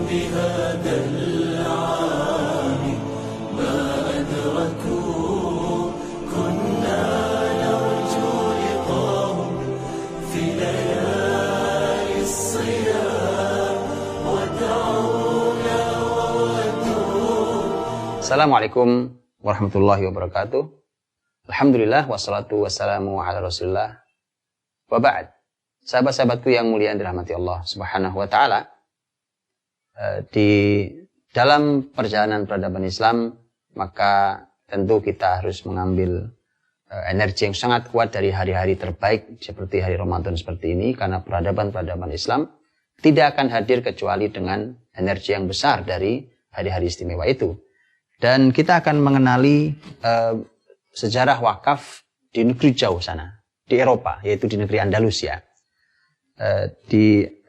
بهذا العام ما أدركوا كنا نرجو لقاهم في ليالي الصيام ودعونا وودوا. Assalamualaikum warahmatullahi wabarakatuh. Alhamdulillah wassalatu wassalamu ala Rasulillah. Wa ba'd. Sahabat-sahabatku yang mulia yang dirahmati Allah Subhanahu wa taala. Di dalam perjalanan peradaban Islam, maka tentu kita harus mengambil energi yang sangat kuat dari hari-hari terbaik seperti hari Ramadan seperti ini, karena peradaban-peradaban Islam tidak akan hadir kecuali dengan energi yang besar dari hari-hari istimewa itu. Dan kita akan mengenali sejarah wakaf di negeri jauh sana, di Eropa, yaitu di negeri Andalusia.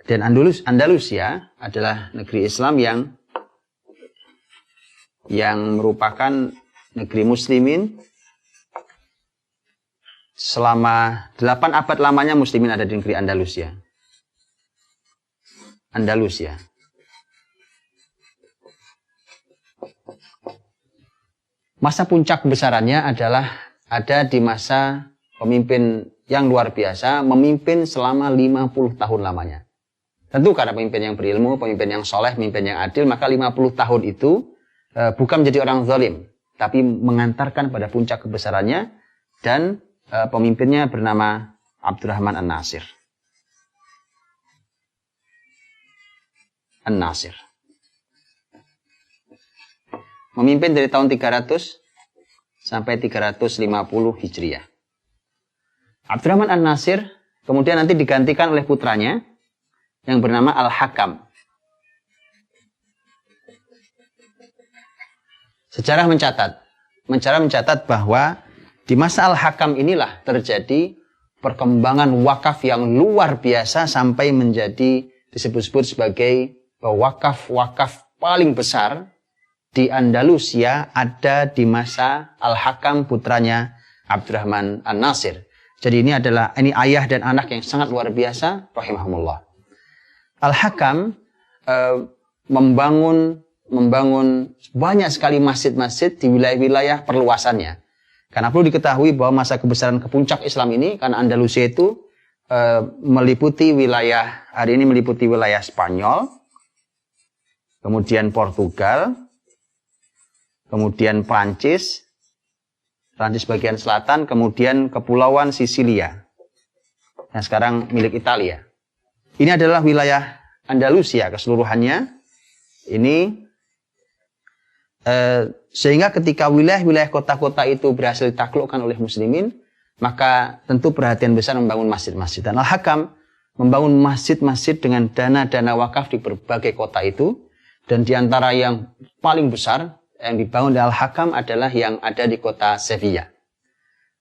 Dan Andalusia adalah negeri Islam yang merupakan negeri muslimin. Selama 8 abad lamanya muslimin ada di negeri Andalusia. Masa puncak kebesarannya adalah ada di masa pemimpin yang luar biasa, memimpin selama 50 tahun lamanya. Tentu karena pemimpin yang berilmu, pemimpin yang soleh, pemimpin yang adil, maka 50 tahun itu bukan menjadi orang zalim, tapi mengantarkan pada puncak kebesarannya, dan pemimpinnya bernama Abdurrahman An-Nasir. Memimpin dari tahun 300 sampai 350 Hijriah. Abdurrahman An-Nasir kemudian nanti digantikan oleh putranya yang bernama Al-Hakam. Sejarah mencatat bahwa di masa Al-Hakam inilah terjadi perkembangan wakaf yang luar biasa sampai menjadi disebut-sebut sebagai wakaf paling besar di Andalusia ada di masa Al-Hakam putranya Abdurrahman An-Nasir. Jadi ini ayah dan anak yang sangat luar biasa, rahimahumullah. Al-Hakam membangun banyak sekali masjid-masjid di wilayah-wilayah perluasannya. Karena perlu diketahui bahwa masa kebesaran kepuncak Islam ini, karena Andalusia itu meliputi wilayah Spanyol, kemudian Portugal, kemudian Prancis bagian selatan, kemudian Kepulauan Sisilia yang sekarang milik Italia. Ini adalah wilayah Andalusia keseluruhannya. Ini sehingga ketika wilayah-wilayah kota-kota itu berhasil ditaklukkan oleh muslimin, maka tentu perhatian besar membangun masjid-masjid. Dan Al-Hakam membangun masjid-masjid dengan dana-dana wakaf di berbagai kota itu, dan di antara yang paling besar yang dibangun oleh Al-Hakam adalah yang ada di kota Sevilla.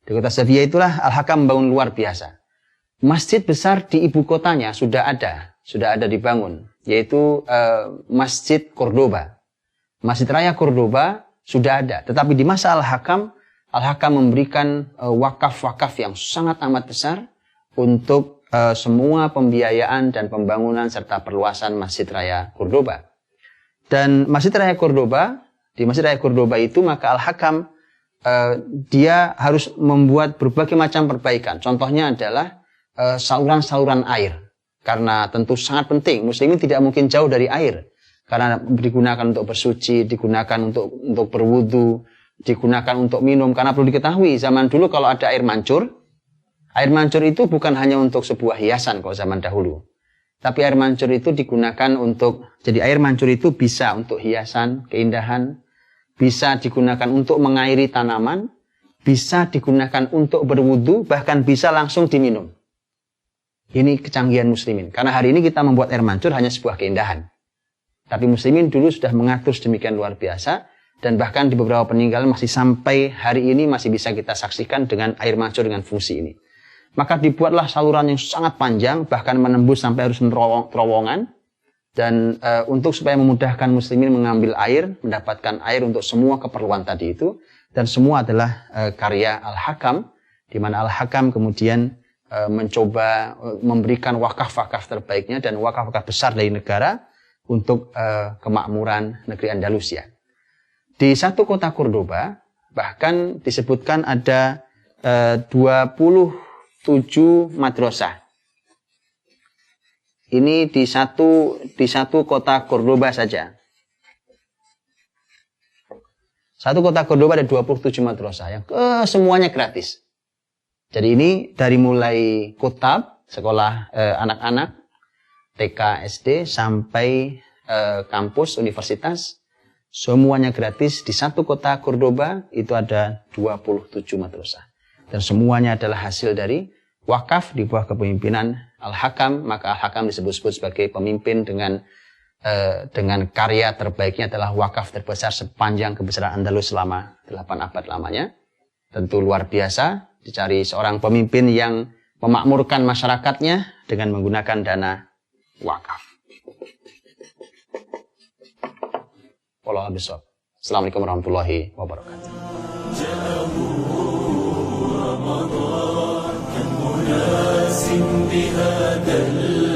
Di kota Sevilla itulah Al-Hakam membangun luar biasa. Masjid besar di ibu kotanya sudah ada dibangun, yaitu Masjid Cordoba. Masjid Raya Cordoba sudah ada, tetapi di masa Al-Hakam memberikan wakaf-wakaf yang sangat amat besar untuk semua pembiayaan dan pembangunan serta perluasan Masjid Raya Cordoba. Dan di Masjid Raya Cordoba itu, maka Al-Hakam dia harus membuat berbagai macam perbaikan. Contohnya adalah saluran-saluran air. Karena tentu sangat penting, muslimin tidak mungkin jauh dari air. Karena digunakan untuk bersuci, digunakan untuk berwudu, digunakan untuk minum. Karena perlu diketahui, zaman dulu kalau ada air mancur itu bukan hanya untuk sebuah hiasan kalau zaman dahulu. Tapi air mancur itu digunakan jadi air mancur itu bisa untuk hiasan, keindahan, bisa digunakan untuk mengairi tanaman, bisa digunakan untuk berwudu, bahkan bisa langsung diminum. Ini kecanggihan muslimin. Karena hari ini kita membuat air mancur hanya sebuah keindahan. Tapi muslimin dulu sudah mengatur sedemikian luar biasa, dan bahkan di beberapa peninggalan masih sampai hari ini masih bisa kita saksikan dengan air mancur dengan fungsi ini. Maka dibuatlah saluran yang sangat panjang, bahkan menembus sampai harus terowongan. Dan untuk supaya memudahkan muslimin mengambil air, mendapatkan air untuk semua keperluan tadi itu. Dan semua adalah karya Al-Hakam, di mana Al-Hakam kemudian mencoba memberikan wakaf-wakaf terbaiknya dan wakaf-wakaf besar dari negara untuk kemakmuran negeri Andalusia. Di satu kota Cordoba bahkan disebutkan ada 27 madrasah. Ini di satu kota Cordoba saja. Satu kota Cordoba ada 27 madrasah yang semuanya gratis. Jadi ini dari mulai kutab, sekolah anak-anak, TK, SD, sampai kampus, universitas, semuanya gratis. Di satu kota Cordoba itu ada 27 madrasah. Dan semuanya adalah hasil dari wakaf di bawah kepemimpinan Al-Hakam. Maka Al-Hakam disebut-sebut sebagai pemimpin dengan karya terbaiknya adalah wakaf terbesar sepanjang kebesaran Andalus selama 8 abad lamanya. Tentu luar biasa dicari seorang pemimpin yang memakmurkan masyarakatnya dengan menggunakan dana wakaf. Wallahu a'lam. Assalamualaikum warahmatullahi wabarakatuh. بهذا